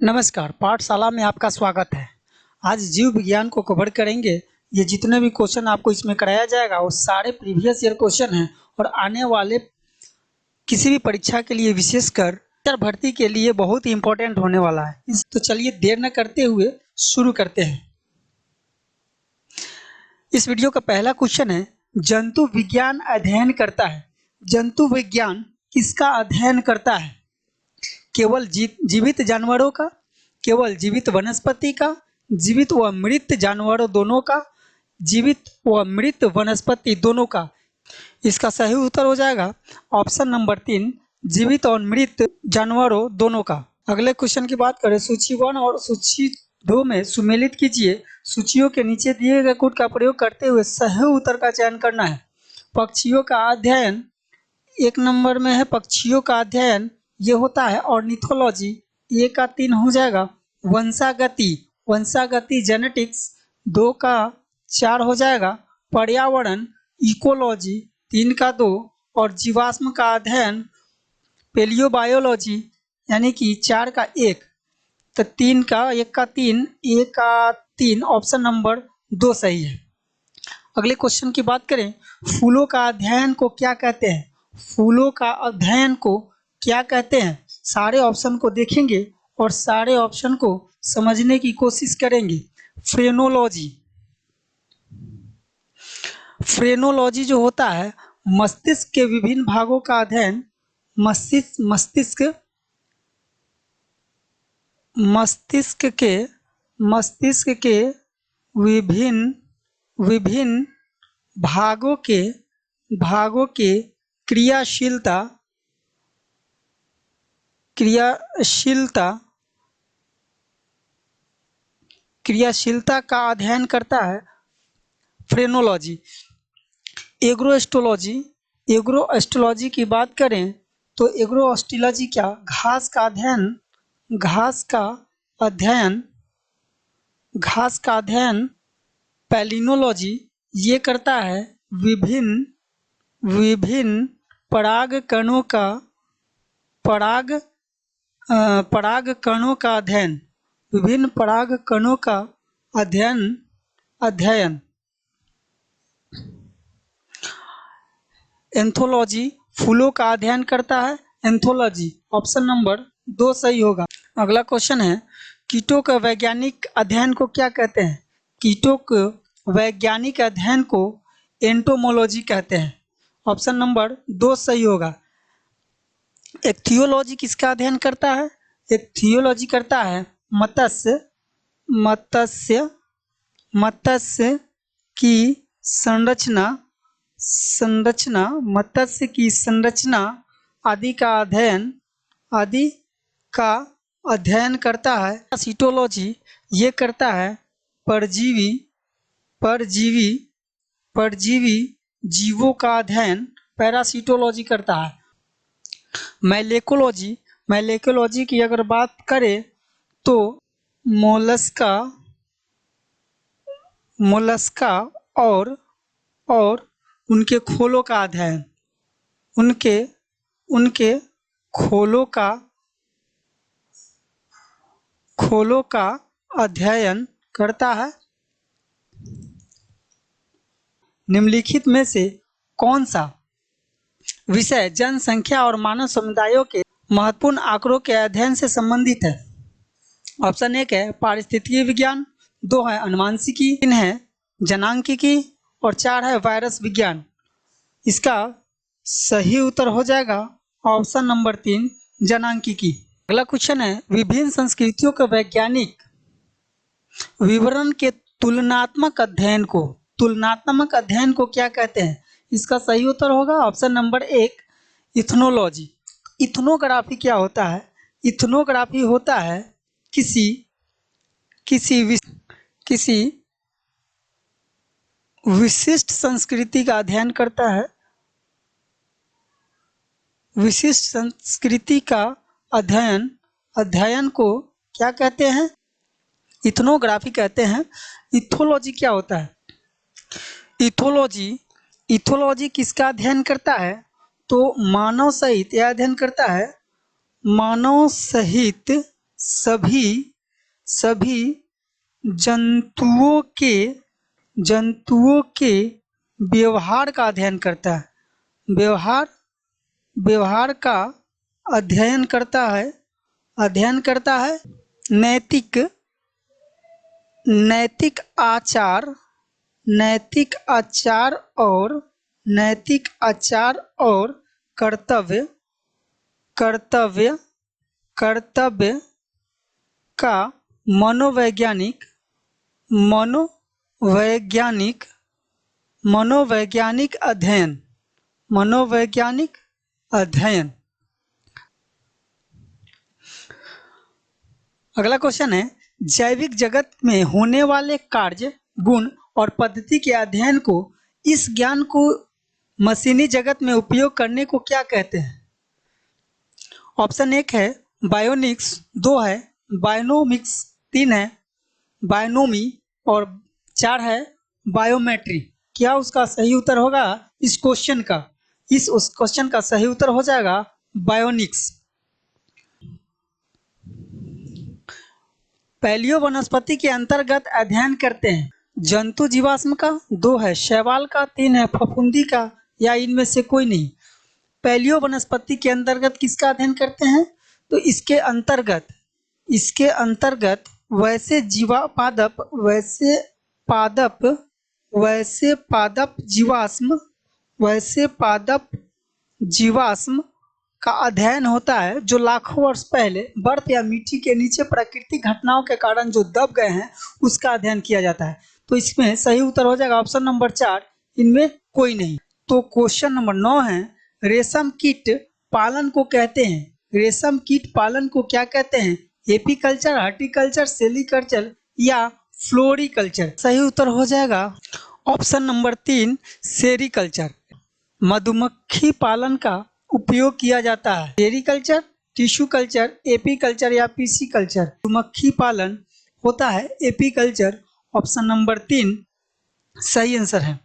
नमस्कार, पाठशाला में आपका स्वागत है। आज जीव विज्ञान को कवर करेंगे। ये जितने भी क्वेश्चन आपको इसमें कराया जाएगा वो सारे प्रीवियस ईयर क्वेश्चन हैं और आने वाले किसी भी परीक्षा के लिए विशेषकर टीचर भर्ती के लिए बहुत ही इम्पोर्टेंट होने वाला है। तो चलिए देर न करते हुए शुरू करते हैं। इस वीडियो का पहला क्वेश्चन है, जंतु विज्ञान अध्ययन करता है। जंतु विज्ञान किसका अध्ययन करता है? केवल जीवित जानवरों का, केवल जीवित वनस्पति का, जीवित व मृत जानवरों दोनों का, जीवित व मृत वनस्पति दोनों का? इसका सही उत्तर हो जाएगा ऑप्शन नंबर 3, जीवित और मृत जानवरों दोनों का। अगले क्वेश्चन की बात करें, सूची 1 और सूची 2 में सुमेलित कीजिए। सूचियों के नीचे दिए गए कोड का प्रयोग करते हुए सही उत्तर का चयन करना है। पक्षियों का अध्ययन 1 नंबर में है। पक्षियों का अध्ययन ये होता है ऑर्निथोलॉजी, 1 का 3 हो जाएगा। वंशागति, वंशागति जेनेटिक्स 2 का 4 हो जाएगा। पर्यावरण इकोलॉजी 3 का 2 और जीवाश्म का अध्ययन पेलियोबायोलॉजी यानी कि 4 का 1, तो 3 का 1 का 3, 1 का 3 ऑप्शन नंबर 2 सही है। अगले क्वेश्चन की बात करें, फूलों का अध्ययन को क्या कहते हैं? फूलों का अध्ययन को क्या कहते हैं? सारे ऑप्शन को देखेंगे और सारे ऑप्शन को समझने की कोशिश करेंगे। फ्रेनोलॉजी, फ्रेनोलॉजी जो होता है मस्तिष्क के विभिन्न भागों का अध्ययन, मस्तिष्क के विभिन्न भागों के क्रियाशीलता का अध्ययन करता है फ्रेनोलॉजी। एग्रोएस्ट्रोलॉजी की बात करें तो एग्रोएस्ट्रोलॉजी क्या? घास का अध्ययन पैलिनोलॉजी ये करता है विभिन्न पराग कणों का अध्ययन, विभिन्न पराग कणों का अध्ययन। एंथोलॉजी फूलों का अध्ययन करता है, एंथोलॉजी ऑप्शन नंबर 2 सही होगा। अगला क्वेश्चन है, कीटों के वैज्ञानिक अध्ययन को क्या कहते हैं? कीटों के वैज्ञानिक अध्ययन को एंटोमोलॉजी कहते हैं, ऑप्शन नंबर 2 सही होगा। एक्थियोलॉजी किसका अध्ययन करता है? एक्थियोलॉजी करता है मत्स्य की संरचना आदि का अध्ययन करता है। पैरासिटोलॉजी ये करता है परजीवी जीवों का अध्ययन, पैरासिटोलॉजी करता है। मैलेकोलॉजी की अगर बात करें तो मोलस्का और उनके खोलों का अध्ययन, उनके खोलों का अध्ययन करता है। निम्नलिखित में से कौन सा विषय जनसंख्या और मानव समुदायों के महत्वपूर्ण आंकड़ों के अध्ययन से संबंधित है? ऑप्शन 1 है पारिस्थितिकी विज्ञान, 2 है अनुवांशिकी, 3 है जनांकिकी और 4 है वायरस विज्ञान। इसका सही उत्तर हो जाएगा ऑप्शन नंबर 3 जनांकिकी। अगला क्वेश्चन है, विभिन्न संस्कृतियों के वैज्ञानिक विवरण के तुलनात्मक अध्ययन को क्या कहते हैं? इसका सही उत्तर होगा ऑप्शन नंबर 1 इथनोलॉजी। इथनोग्राफी क्या होता है? इथनोग्राफी होता है किसी विशिष्ट संस्कृति का अध्ययन करता है। विशिष्ट संस्कृति का अध्ययन को क्या कहते हैं? इथनोग्राफी कहते हैं। इथोलॉजी क्या होता है? इथोलॉजी किसका अध्ययन करता है? तो मानव सहित यह अध्ययन करता है मानव सहित सभी सभी जंतुओं के व्यवहार का अध्ययन करता है। व्यवहार का अध्ययन करता है। नैतिक आचार और कर्तव्य का मनोवैज्ञानिक अध्ययन। अगला क्वेश्चन है, जैविक जगत में होने वाले कार्य, गुण और पद्धति के अध्ययन को, इस ज्ञान को मशीनी जगत में उपयोग करने को क्या कहते हैं? ऑप्शन 1 है बायोनिक्स, 2 है बायोनोमिक्स, 3 है बायोनोमी और 4 है बायोमेट्री। क्या उसका सही उत्तर होगा इस क्वेश्चन का? उस क्वेश्चन का सही उत्तर हो जाएगा बायोनिक्स। पैलियो वनस्पति के अंतर्गत अध्ययन करते हैं जंतु जीवाश्म का, 2 है शैवाल का, 3 है फफूंदी का, या इनमें से कोई नहीं। पैलियो वनस्पति के अंतर्गत किसका अध्ययन करते हैं? तो इसके अंतर्गत वैसे पादप जीवाश्म का अध्ययन होता है जो लाखों वर्ष पहले बर्फ या मिट्टी के नीचे प्राकृतिक घटनाओं के कारण जो दब गए हैं, उसका अध्ययन किया जाता है। तो इसमें सही उत्तर हो जाएगा ऑप्शन नंबर 4, इनमें कोई नहीं। तो क्वेश्चन नंबर 9 है, रेशम कीट पालन को क्या कहते हैं? एपीकल्चर, हॉर्टिकल्चर, सेरीकल्चर या फ्लोरिकल्चर? सही उत्तर हो जाएगा ऑप्शन नंबर 3, सेरीकल्चर। मधुमक्खी पालन का उपयोग किया जाता है सेरीकल्चर, टिश्यू कल्चर, एपीकल्चर या पीसीकल्चर? मधुमक्खी पालन होता है एपीकल्चर। ऑप्शन नंबर 3 सही आंसर है।